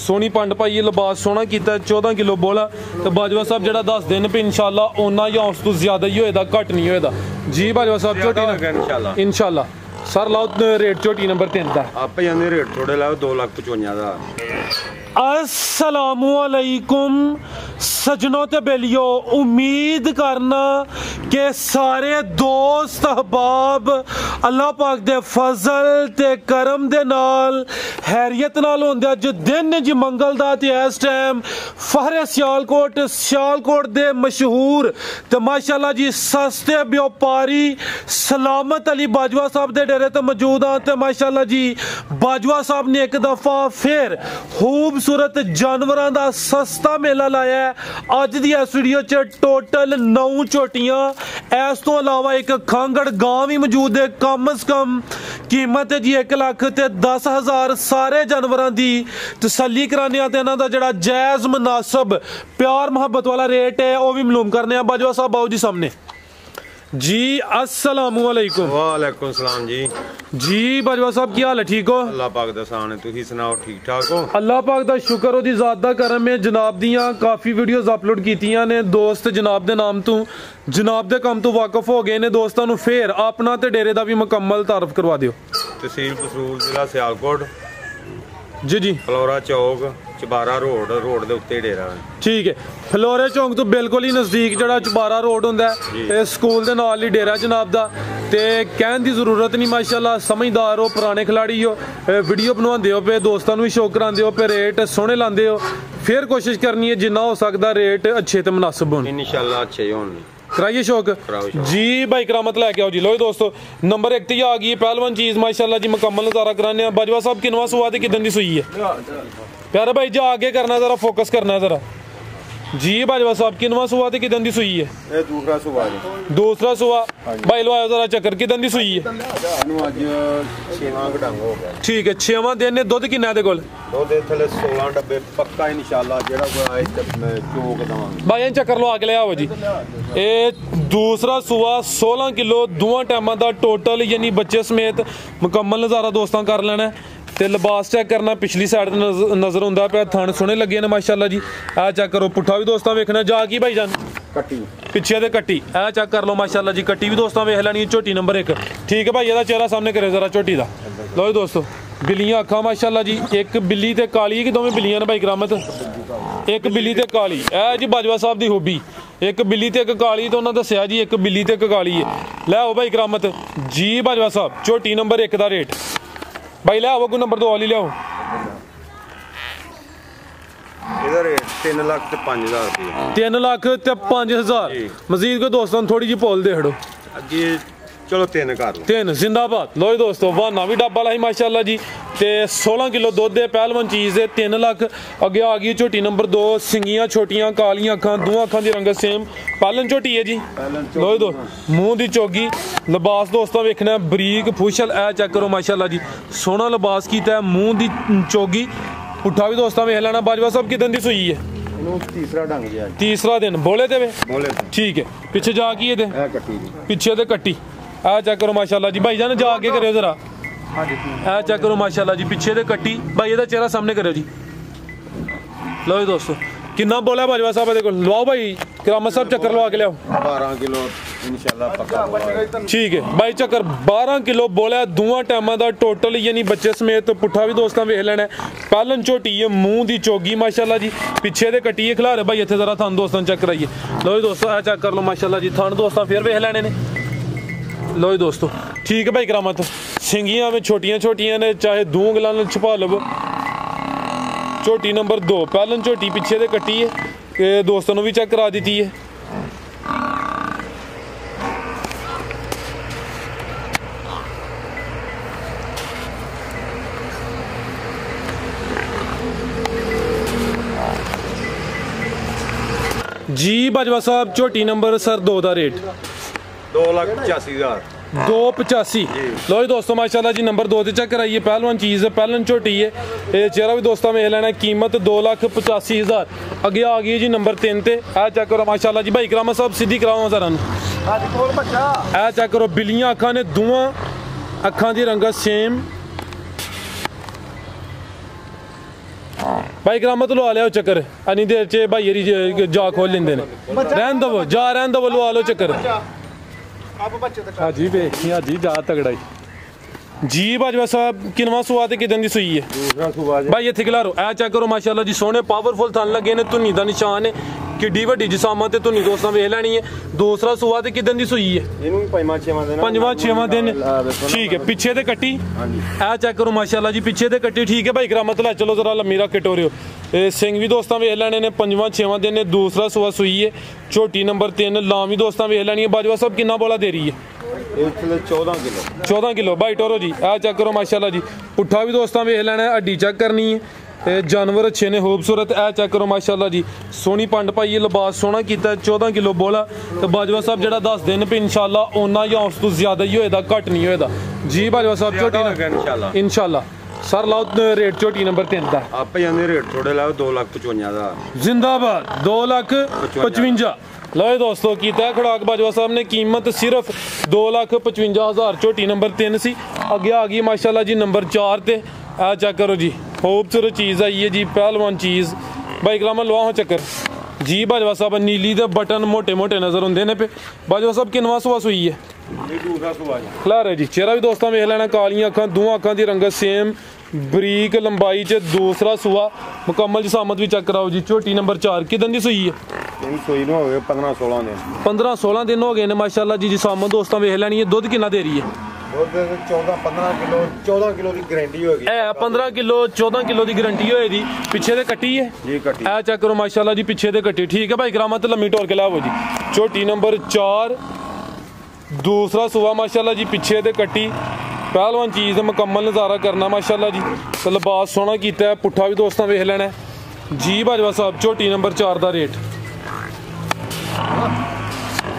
सोनी पंड पाइए लिबास सोहना किया 14 किलो बोला तो बाजवा साहब जरा दस दिन भी इंशाल्लाह ओना या उस तो ज्यादा ही होएगा घट नहीं होएगा जी बाजवा साहब झोटी इंशाल्लाह सर लाओ रेट झोटी नंबर 3 का आप रेट थोड़े लाओ 2,55,000 का। अस्सलामुअलैकुम सजनों ते बेलियो उम्मीद करना कि सारे दोस्त अहबाब अल्लाह पाक दे फजल ते करम दे नाल हैरियत नाल होंदे अज दिन जी मंगल दा ते इस टाइम फहरे सियालकोट दे मशहूर ते माशाल्लाह जी सस्ते व्यापारी सलामत अली बाजवा साहब दे डेरे ते मौजूद हाँ ते माशाल्लाह जी बाजवा साहब ने एक दफा फिर खूबसूरत जानवरों का सस्ता मेला लाया है। अज दी इस वीडियो च टोटल 9 झोटियां इस तो अलावा एक खांगड़ गांव भी मौजूद है। कम अज कम कीमत है जी 1,10,000 सारे जानवरों की तसल्ली कराने ते इन्हां दा जिहड़ा जायज़ मुनासिब प्यार मोहब्बत वाला रेट है वह भी मालूम करने। बाजवा साहब आओ जी सामने जी। अस्सलामुअलैकुम। वालेकुम सलाम जी। जी बाजवा साहब की हाल है ठीक हो? अल्लाह पाक दा एहसान है तुसी सुनाओ ठीक ठाक हो? अल्लाह पाक दा शुक्र हो दी ज़ात दा करम है। जनाब दियां काफ़ी वीडियोस अपलोड कीतियां ने दोस्त जनाब दे नाम तो जनाब दे काम तो वाकफ हो गए ने दोस्तों नु फिर अपना ते डेरे दा भी मुकम्मल तारफ करवा दियो। तहसील कसूर जिला सियालकोट जी जी फलोरा चौक चबारा रोड दे उत्ते डेरा ठीक है। फलोरे चौक तो बिल्कुल ही नज़दीक जड़ा चबारा रोड होंदा है स्कूल दे नाल ही डेरा जनाब दा ते कहन दी जरूरत नहीं माशाल्लाह समझदार हो पुराने खिलाड़ी हो वीडियो बनवाते हो पे दोस्तों भी शौक कराते हो पे रेट सोहने लाते हो फिर कोशिश करनी है जिन्ना हो सकता रेट अच्छे ते मुनासिब होने इंशाल्लाह अच्छे होने कराइए शौक जी भाई करामत लैके आओ जी। लो दोस्तों नंबर 1 ते आ गई पहलवान चीज माशाल्लाह जी मुकम्मल नज़ारा कराने। बाजवा साहब किनवा सुआ ते किदन दी सुई है प्यारे भाई जा आगे करना जरा फोकस करना जरा जी। बाजवा साहब किनवा सुआ ते किदन दी सुई है? ये दूसरा सुआ है। दूसरा सुआ भाई लो आयो जरा चक्कर किदन दी सुई है? आज 6वां घटांग हो गया ठीक है 6वां दिन ने दुध किन्ना दे कोल? दुध थले 16 डब्बे पक्का इंशाल्लाह जेड़ा कोई आए ते मैं चोक दवांगा भाई इन चक्कर लो आके ले आओ जी। ए दूसरा सुआ 16 किलो दुआ टाइमां दा टोटल यानी बच्चे समेत मुकम्मल नज़ारा दोस्तां कर लेना ते लिबास चेक करना पिछली साइड नजर होंदा पे थन सोहने लगे ने माशाल्लाह जी। आ चेक करो पुट्ठा भी दोस्तां वेखना जा की भाई जान कट्टी पिछे दे कट्टी आ चेक कर लो माशाल्लाह जी कट्टी भी दोस्तां वेख लैनी झोटी नंबर 1 ठीक है भाई एदा चेहरा सामने करे जरा झोटी दा। लो जी दोस्तों बिल्लियां अखा माशाल्लाह जी एक बिल्ली ते काली कि दोवें बिल्लियां ने भाई करामत एक बिल्ली ते काली ए जी बाजवा साहब दी हॉबी एक बिल्ली ते एक काली तो उन्होंने दसिया जी एक बिल्ली ते एक काली है। लै आओ भाई करामत जी बाजवा साहब झोटी नंबर 1 दा रेट भाई ले आओ कोई नंबर 2 वाली लियाओ। इधर 3,05,000 रुपये 3,05,000 मजीद को दोस्तों थोड़ी जी पोल दे हड़ो अगे चलो 3 कर लो 3 जिंदाबाद। लो दोस्तों वाना भी डब्बा लाई माशाल्लाह जी ते 16 किलो दुध है पहलवान चीज है 3 लाख अगे आ गई झोटी नंबर 2 सिंगियां छोटियां कालियां अखां दोवां अखां दी रंगत सेम पहलन झोटी है जी। लो दो मुंह दी चोगी लिबास दोस्तों वेखना बरीक फुशल ए चेक करो माशाल्लाह जी सोहना लिबास कीता है मुंह दी चोगी पुट्ठा भी दोस्तों वेख लेना। बाजवा साहब किदन दी सुई है? तीसरा ढंग जी तीसरा दिन बोले ते बोले ठीक है पिछे जा की है पिछे ते कट्टी आ चेक करो माशाल्लाह जी भाई जान जा आगे करो जरा आ चेक करो माशाल्लाह जी पिछे ते कट्टी भाई एदा चेहरा सामने करो जी। लो जी दोस्तों किन्ना बोला बाजवा साहब देखो लवाओ भाई करामत साहब चक्कर लवा के लियाओ 12 किलो इंशाल्लाह पक्का ठीक है भाई चक्कर 12 किलो बोला दुआ टाइमां दा टोटल यानी बच्चे समेत पुट्ठा भी दोस्तां वेख लेना पहलन झोटी है मुंह दी चोगी माशाल्लाह जी पिछे दे कट्टी है खिलारे भाई इत्थे जरा थन दोस्तां चेक कराइए। लो जी दोस्तों आ चेक कर लो माशाल्लाह जी थन दोस्तां फिर वेख लेने ने। लो जी दोस्तों ठीक है भाई करामत सिंगियां में छोटियां छोटियां ने चाहे दो गलां छुपा लो। झोटी नंबर 2 पहलन झोटी पिछे दे कट्टी है दोस्तों ने भी चेक करा दी है। जी बाजवा साहब झोटी नंबर सर 2 का रेट 2,85,000 285। लो जी दोस्तों माशाल्लाह जी नंबर 2 ते चेक कराइए पहलवान चीज़ है पहलन झोटी है ये चेहरा भी दोस्तों में लेना कीमत 2,85,000 अगे आ गई जी नंबर 3 ते आ चेक करो माशाल्लाह जी भाई करामा साहब सीधी कराओ जरा आ चेक करो बिल्लियां अखा ने दुआ अखा की रंगत सेम भाई करामत लवा लिया चक्कर अन्नी देर च भाई री जा खोल लेंदे ने रहन दवो जा रहन दवो लवा लो चक्कर हाजी वे हाजी जा तगड़ा जी बाजवा साहब किनवा सुआ ते किदन दी सुई है दूसरा सुबह भाई ये थिकलारो ए चेक करो माशाल्लाह जी सोने पावरफुल थन लगे ने धुनी दा निशान है किड्डी वड्डी जिसामा ते धुनी दोस्तां वेख लैनी है दूसरा सुआ ते किदन दी सुई है इनु पंजवां छेवां दिन ठीक है पीछे ते कट्टी ए चेक करो माशाल्लाह जी पीछे ते कट्टी ठीक है भाई करामत ला चलो जरा लम्मी रख के टोरियो सिंह भी दोस्तां वेख लैने ने पंजवां छेवां दिन ने दूसरा सुआ सुई है झोटी नंबर 3 लाम भी दोस्तां वेख लैनी है बाजवा साहब किन्ना बोला दे रही है 14 किलो भाई टोरो जी आ चेक करो माशाल्लाह जी पुट्ठा भी दोस्तां वेख लैना है हड्डी चेक करनी है जानवर अच्छे ने खूबसूरत ए चेक करो माशाल्लाह जी सोहनी पंड पाई लिबास सोहना कीता 14 किलो बोला तो बाजवा साहब जेड़ा 10 दिन पे इंशाल्लाह ओना या उस तो ज्यादा ही होएदा घट नहीं होएदा जी बाजवा साहब झोटी इंशाल्लाह सर लाओ रेट झोटी नंबर 3 दा आप जाने रेट थोड़े लाओ 2,55,000 दा जिंदाबाद 2,55,000 लो दोस्तों कीता है खुराक बाजवा साहब ने कीमत सिर्फ 2,55,000 झोटी नंबर 3 सी अगे आ गई माशाल्लाह जी नंबर 4 ते आ चेक करो जी खूबसूरत चीज़ आई है जी पहलवान चीज़ भाई कलामा लवा हो चक्कर जी बाजवा साहब नीली दे बटन मोटे मोटे नजर होंगे ने पे बाजवा साहब किनवा सुआ सुई है खलार है जी चेहरा भी दोस्तों वेख लेना कालियां अखां दोवां अखां दी रंगत सेम बरीक लंबाई च दूसरा सुआ मुकम्मल जिसामत भी चेक कराओ जी झोटी नंबर 4 किदन दी सुई है सुई नु हो गए 15-16 दिन 15-16 दिन हो गए ने माशाल्लाह जी जिसामत दोस्तों वेख लेनी है दुध कितना दे रही है 14 किलो की गारंटी होगी 15 किलो 14 किलो की गारंटी होएगी पीछे ते कट्टी है जी कट्टी ए चेक करो माशाल्लाह जी पीछे ते कट्टी ठीक है भाई करामत लम्मी टोर के लाओ जी झोटी नंबर 4 दूसरा सुआ माशाल्लाह जी पीछे ते कट्टी पहलवान चीज़ मुकम्मल नज़ारा करना माशाल्लाह जी तो लिबास सोहना कीता है पुट्ठा भी दोस्तों वेख लेना है जी बाजवा साहब झोटी नंबर 4 का रेट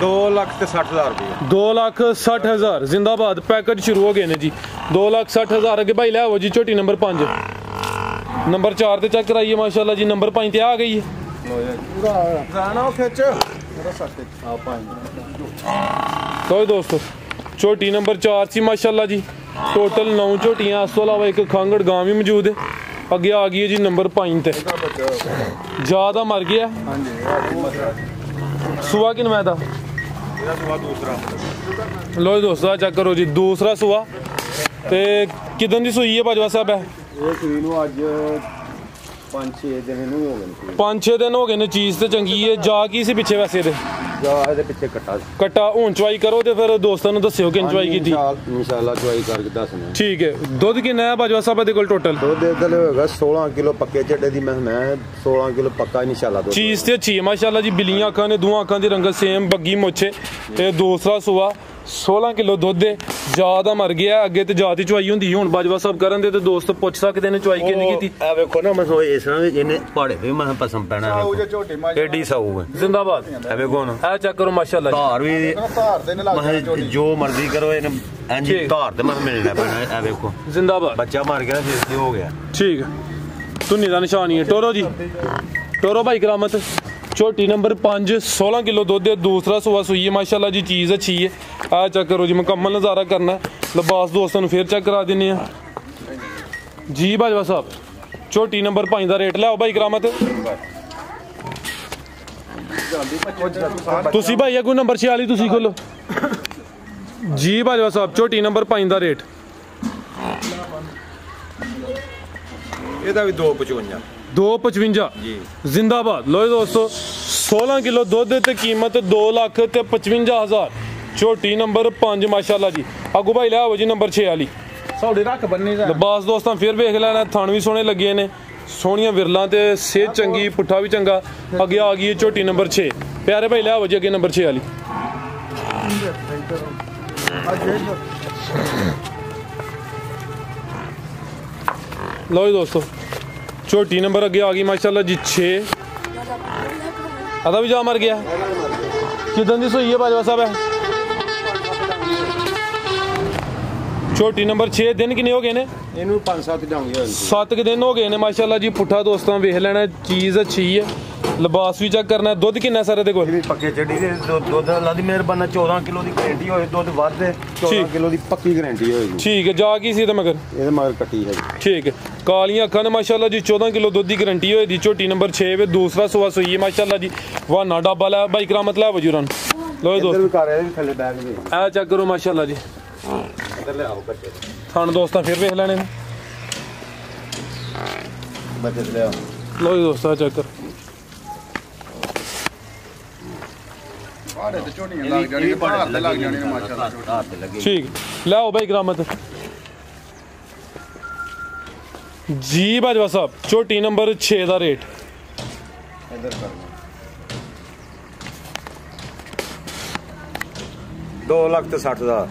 2,60,000 रुपये 2,60,000 जिंदाबाद पैकेज शुरू हो गए ने जी 2,60,000 अगे भाई ले आओ जी झोटी नंबर 5 नंबर 4 ते चेक कराइए माशाल्लाह जी नंबर 5 ते आ गई है तो दोस्तों झोटी नंबर 4 सी माशाल्लाह जी टोटल 9 झोटियां इस तो अलावा एक खांगड़ गां भी मौजूद है अगे आ गई है जी नंबर 5 ते ज्यादा मर गया सुआ किनवा दा लो दोस्तों चेक करो जी दूसरा सुआ ते किदन दी सुई है बाजवा साहब है 5-6 दिन हो गए ने चीज़ तो चंगी है जा की सी पिछे वैसे दे पिछे कट्टा हूं चवाई करो ते फिर दोस्तों दस्सियो कि चवाई की इंशाल्लाह चवाई करके दसने ठीक है दुध कितना है बाजवा साहब दे कोल टोटल दुध इधर होगा 16 किलो पक्के चड्डे दी मैं 16 किलो पक्का इंशाल्लाह चीज़ ते अच्छी है माशाल्लाह जी बिल्लियां अखां ने दोवां अखां दी रंगत सेम बग्गी मोछे ते दूसरा सुआ 16 किलो दुध है ज्यादा मर गया अगे ते जाती चवाई होंदी हुण बाजवा साहब करन दे ते दोस्त पुछ सकदे ने चवाई किन्नी कीती आ वेखो ना मैं सोच इस तरह इन्ने पहाड़े पे मैं पसंद पैना है एडी साऊ है जिंदाबाद आ वेखो ना आ चेक करो माशाल्लाह धार भी मैं जो मर्जी करो इन इंज धार ते मैं मिलना पैना आ वेखो जिंदाबाद बच्चा मार के ना फिर हो गया ठीक है धुनी दा निशान ही है टोरो जी टोरो भाई करामत झोटी नंबर 5 16 किलो दुध है दूसरा सुआ सुई है माशाल्लाह जी चीज़ अच्छी है आ चेक करो जी मुकम्मल नज़ारा करना है लिबास दोस्तों फिर चेक करा देने जी बाजवा साहब झोटी नंबर 5 का रेट लाओ भाई करामत तुसी भाई अगू नंबर 46 तुसी खोलो जी बाजवा साहब झोटी नंबर 5 का रेट ਇਹਦਾ ਵੀ 255 255 जिंदाबाद लो दोस्तों 16 किलो दुध ते कीमत 2,55,000 झोटी नंबर 5 माशाल्लाह जी अगू भाई लिया जी नंबर 6 वाली लिबास दोस्तों फिर वेख लेना थन भी सोहने लगे ने सोहनियां विरलां ते सेहत चंगी पुट्ठा भी चंगा अगे आ गई है झोटी नंबर 6 प्यारे भाई लिया जी अगे नंबर 6 वाली लो जी दोस्तों झोटी नंबर अगे आ गई माशाल्लाह जी 6 आधा भी जा मर गया कितन दी सुई है बाजवा साहब है झोटी नंबर 6 दिन किन्ने हो गए ने ਇਹਨੂੰ 5-7 ਡਾਂਗੇ 7 दिन हो गए ने माशाल्लाह जी। पुट्ठा दोस्तों वेख लेना, चीज़ अच्छी है, लिबास भी चेक करना। दुध कितना सारे दे कोल? पक्के चढ़ी दे दुध अल्लाह दी मेहरबानी 14 किलो दी गारंटी होए, दुध वध 14 किलो दी पक्की गारंटी होएगी। ठीक है, जा की सी ते मगर ਇਹਦੇ ਮਗਰ ਕੱਟੀ ਹੈ। ठीक है, कालियां अखां ने माशाल्लाह जी 14 किलो दुध की गारंटी होई दी। झोटी नंबर 6 वे दूसरा सुआ सुई है माशाल्लाह जी। वाना डब्बा ला भाई करामत ला वजूरन लो दोस्त इधर भी कर रहे थल्ले बैग में आ चेक करो माशाल्लाह जी। इधर ले आओ बच्चे थान दोस्तां फिर वेख लेने बच्चे ले आओ। लो दोस्तां चेक कर आड़े ते झोटियां लग जाणियां, भार ते लग जाणियां माशाल्लाह, हाथ ते लगे। ठीक ले आओ भाई करामत जी। बाजवा साहब झोटी नंबर 6 का रेट इधर कर 2,60,000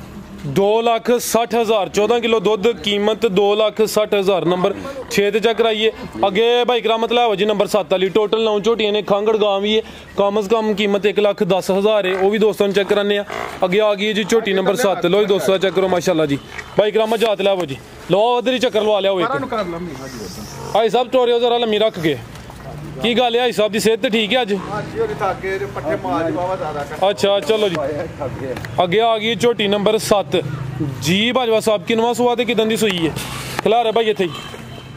2,60,000 14 किलो दुध कीमत 2,60,000 नंबर 6 ते चेक कराइए। अगे भाई करामत लाओ जी नंबर 7 वाली। टोटल 9 झोटियां ने, खांगड़ गांव भी है। कम अज कम कीमत 1,10,000 है, वो भी दोस्तों चेक कराने। अगे आ गई जी झोटी नंबर 7। लो जी दोस्तों चेक करो माशाल्लाह जी। भाई करामत जात लाओ जी, लो उधर ही चक्कर लवा लिया। भाई साहब टोरियो जरा लम्मी रख के की गल है साहब की सेहत ठीक है अज? अच्छा चलो जी। अगे आ गई झोटी नंबर 7 जी। बाजवा साहब किनवा सुआ ते किदन दी सुई है? खिलारे भाई इत्थे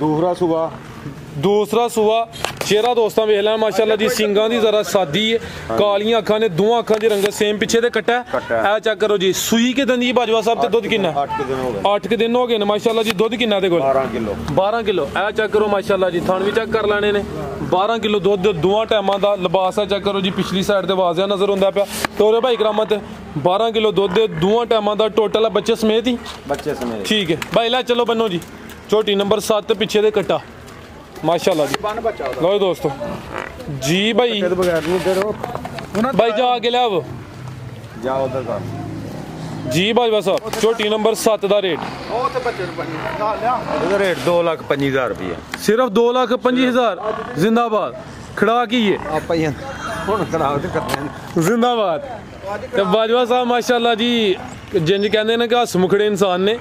दूसरा सुआ। चेहरा दोस्तों वेख लेना माशाल्लाह जी। सिंगां दी जरा सादी है, कालियां अखां ने, दोवां अखां दी रंगत सेम, पिछे ते कट्टा है। चेक करो जी सुई किदन दी बाजवा साहब ते दुध किन्ना? 8 दिन हो गए ने माशाल्लाह जी। दुध किन्ना दे कोल? 12 किलो। ए चेक करो माशाल्लाह जी। थान भी चेक कर लेने ने। 12 किलो दुध दोवां टाइमां दा। लिबास है चेक करो जी, पिछली साइड ते वाजिया नजर हुंदा पिया। तोरे भाई करामत 12 किलो दुध दोवां टाइमां दा। टोटल बच्चे समेत ही? बच्चे समेत। ठीक है भाई ला चलो बनो जी। झोटी नंबर 7 पिछे दे कट्टा माशाल्लाह जी। लो दोस्तों जी भाई भाई जा के ले आओ जाओ उधर कर जी। बाजवा साहब झोटी नंबर 7 का रेट ਇਹਦਾ ਰੇਟ 2,25,000 ਰੁਪਏ सिर्फ 2,25,000 जिंदाबाद। खड़ा की है ਆਪਾਂ ਹੀ ਹੁਣ ਖਰਾਬ ਤੇ ਕਰਦੇ ਨੇ जिंदाबाद। तो बाजवा साहब माशाल्लाह जी जिंज कहते हैं कि हस मुखड़े इंसान ने,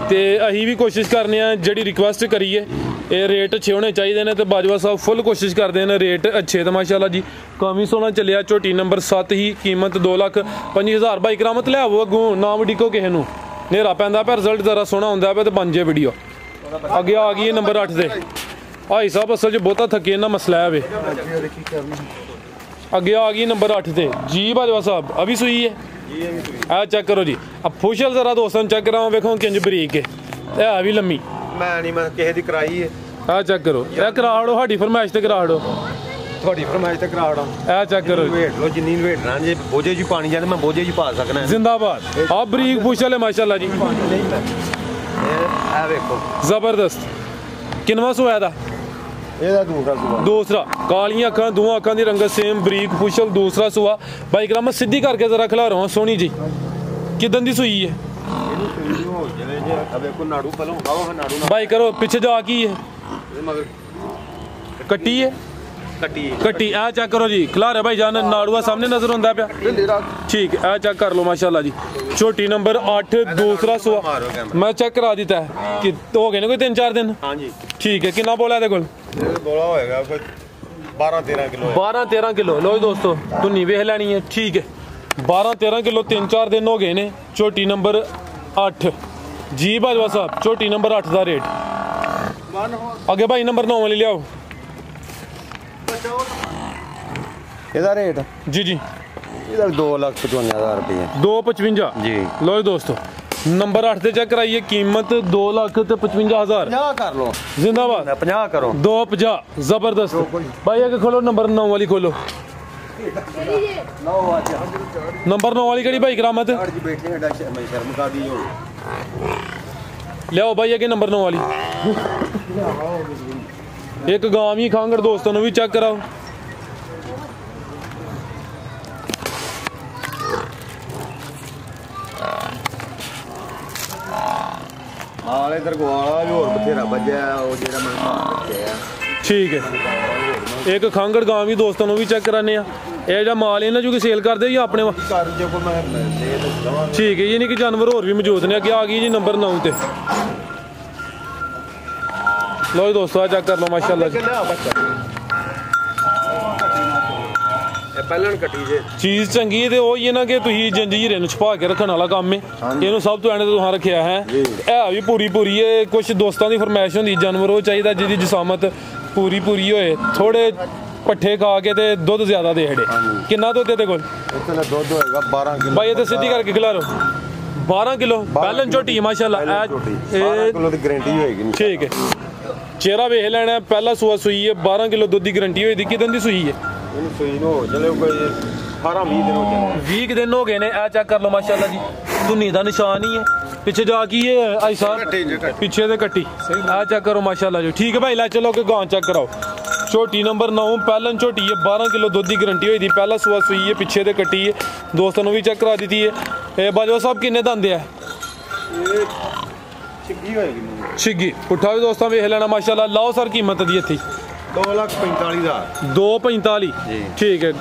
तो अही भी कोशिश करने जी रिक्वेस्ट करिए ये रेट अच्छे होने चाहिए ने। तो बाजवा साहब फुल कोशिश करते हैं रेट अच्छे। तो माशाल्लाह जी काफ़ी सोहना चलिया। झोटी नंबर 7 ही कीमत 2,25,000। भाई करामत ले आओ अगों ना वडिको किसी को नेरा पैंदा पे रिजल्ट जरा सोहना होंदा पे तो बन जाए वीडियो। अगे आ गई है नंबर 8 से। भाई साहब असल च बहुता थके ना मसला है वे। अगे आ गई नंबर 8 से जी। बाजवा साहब अभी सुई है आ चेक करो जी। अब फुशल जरा दोस्तों चेक करा वेखो किंज बरीक है भी लम्मी। मैं किसी दी कराई है आ चेक करो ए करा हड़ो साडी फरमाइश ते करा हड़ो थोड़ी फरमाइश ते करा हड़ो ए चेक करो वेट लो जिन्नी वेट ना जे बोझे जी पानी जाए मैं बोझे जी पा सकना है। जिंदाबाद। आप बरीक फुशल है माशाल्लाह जी। ए देखो जबरदस्त। किनवा सुआ दा? ਇਹਦਾ दूसरा कालियां अखां दोवां अखां दी रंगत सेम बरीक फुशल दूसरा सुआ। भाई करामत सीधी करके जरा खिला रहा हूं सोनी जी किदन दी सुई है? भाई करो पीछे जा की है कट्टी है कट्टी आ चेक करो जी। खिला रहे भाई जान नाड़ुआ सामने नजर होंदा पिया। ठीक है आ चेक कर लो माशाल्लाह जी। झोटी नंबर 8 दूसरा सुआ मैं चेक करा दिता है कि हो गए ने कोई 3-4 दिन। हां जी ठीक है कितना बोला है कोल? बोला होएगा कोई 12-13 किलो 12-13 किलो। लो दोस्तों धुनी वेख लेनी है। ठीक है 12-13 किलो 3-4 दिन हो गए ने। झोटी नंबर 8 जी। बाजवा साहब झोटी नंबर 8 का रेट अगे भाई नंबर 9 वाली लियाओ। ਇਹਦਾ ਰੇਟ जी जी ਇਹਦਾ 2,55,000 ਰੁਪਏ 2,55 जी। लो दोस्तों नंबर 8 से चेक कराइए कीमत 2,55,000 50 कर लो जिंदाबाद। 50 करो 2,50 जबरदस्त। भाई आगे खोलो नंबर 9 वाली खोलो। नंबर 9 वाली कड़ी भाई करामत ले आओ भाई आगे नंबर 9 वाली। एक गांव ही खांगड़ दोस्तों भी चेक कराओ। हाल इधर गोवाला भी और बथेरा बजा ਉਹ ਜਿਹੜਾ ਮੈਂ ਬੱਚਿਆ। ठीक है एक खांगड़ गांव ही दोस्तों भी चेक कराने ये जो माल इन्हें जो कि सेल करते या अपने ठीक है ये नहीं कि जानवर और भी मौजूद ने। अगे आ गई जी नंबर 9 ते लो जी दोस्तों चेक कर लो माशाल्लाह चीज़ चंगी ते वही है ना कि तुम जंजीर इन छुपा के रखने वाला काम है इन सब तो एंड तुहां रखिया है भी पूरी पूरी है कुछ दोस्तों की फरमाइश होंदी जानवर वो चाहिए जिहदी जिसामत पूरी पूरी होए थोड़े पट्ठे खा के ते दुध ज्यादा दे छड़े कितना दुध तेरे कोल इतना दुध होएगा 12 किलो भाई ये तो सीधी करके खिला लो 12 किलो बैलन झोटी माशाल्लाह 12 किलो की गारंटी होएगी ठीक है चेहरा वेख लेना पहला सूआ सुई है 12 किलो दुध की गारंटी होई दी किदन दी सुई है सुई नो चले कोई 18-20 दिन हो गए 20 दिन हो गए ने आ चेक कर लो माशाल्लाह जी धुनी दा निशान ही है पीछे जाके ये आई साहब पीछे दे कट्टी आ चेक करो माशाल्लाह जी ठीक है भाई ला चलो के गांव चेक कराओ छोटी नंबर 9 पहलन छोटी है 12 किलो दुध की गारंटी हुई थी पहला सुआ सुई है पीछे दे कट्टी है दोस्तों ने भी चेक करा दी थी बाजवा साहब किन्ने दंद है छिग्गी पुट्ठा भी दोस्तों वेख लेना माशाल्लाह लाओ सर कीमत दी थी 2,45,000 2,45 ठीक है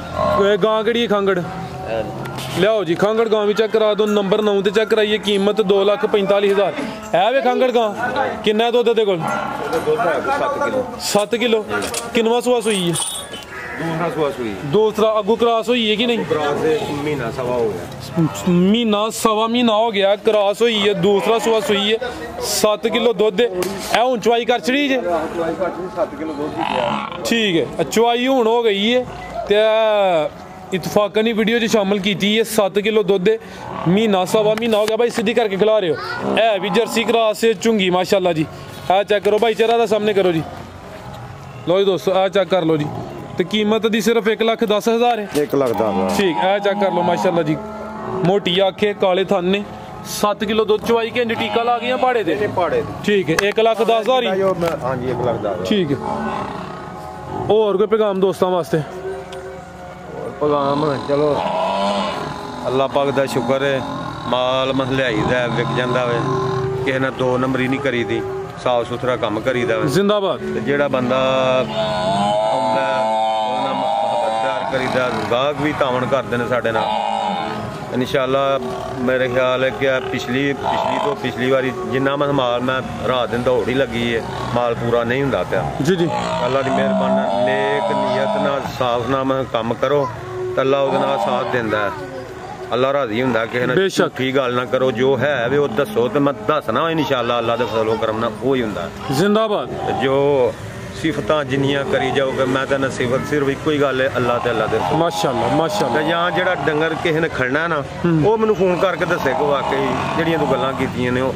गां केड़ी खांगड़ लियाओ जी खांगड़ गांव भी चेक करा दो नंबर 9 ते चेक कराइए कीमत 2,45,000 है वे खांगड़ गां किन्ना दुध दे कोल 7 किलो किनवा सुआ सुई है दूसरा अगू क्रॉस हुई है कि नहीं महीना सवा हो गया महीना सवा महीना हो गया क्रॉस हुई है दूसरा सुआ सुई है 7 किलो दुध है हूं चवाई कर छड़ी जे 7 किलो दुध ठीक है चवाई हूं हो गई है ते इतफाकन ही वीडियो शामिल की है 7 किलो दुध महीना सवा महीना हो गया भाई सीधी करके खिला रहे हो है भी जर्सी क्रॉस से चुंगी माशाल्लाह जी आ चेक करो भाई चेहरा सामने करो जी लो जी दोस्तों आ चेक कर लो जी तो कीमत दी सिर्फ 1,10,000 है 1,10,000 ठीक है चेक कर लो माशाल्लाह जी मोटी आंखें काले थन ने 7 किलो दुध चवाई के टीका ला गया पाड़े दे ठीक है 1,10,000 हां जी 1,10,000 ठीक है और कोई पैगाम दोस्तों वास्ते पैगाम चलो अल्लाह पाक दा शुक्र है माल महलाई दा विक जांदा वे किसे ने 2 नंबरी नहीं करी दी साफ सुथरा काम करीदा वे जिंदाबाद ते जेड़ा बंदा आउंदा ਉਹਨਾਂ ਮੁਹੱਬਤ ਕਰੀਦਾ ਗਾਹਕ ਵੀ ਤਾਵਣ ਕਰਦੇ ਨੇ ਸਾਡੇ ਨਾਲ इंशाअल्लाह मेरे ख्याल है कि पिछली वारी जिन्ना माल मैं रात दिन दौड़ ही लगी है माल पूरा नहीं हुंदा पिया जी जी अल्लाह की मेहरबानी नेक नीयत नाल साफ नाम काम करो तो अल्लाह उहदे नाल साथ दिंदा है अल्लाह राजी हुंदा कि झूठी गल ना करो जो है वे वो दसो तो मैं दसना इंशाअल्लाह अल्लाह दे फजलो करम नाल वो ही हुंदा जिंदाबाद जो सिफतां जिन्नियां करी जाओगे मैं तो सिफत सिर्फ इको ही गल है अल्लाह ते अल्लाह दे माशाअल्लाह माशाअल्लाह या जेड़ा डंगर किसी ने खड़ना ना वो मैनू फोन करके दसे कि वाकई जेड़ियां तू गल्लां कीतियां ने वो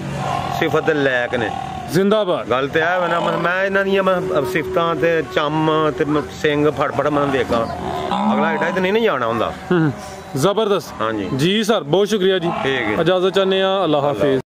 सिफत दे लायक ने जिंदाबाद गल ते है ना मैं इन्हां दियां सिफतां ते चम ते सिंग फड़ मैं देखा अगला एडा ते नहीं जाना हुंदा जबरदस्त हाँ जी जी सर बहुत शुक्रिया जी ठीक है इजाजत चाहते हैं अल्लाह हाफिज।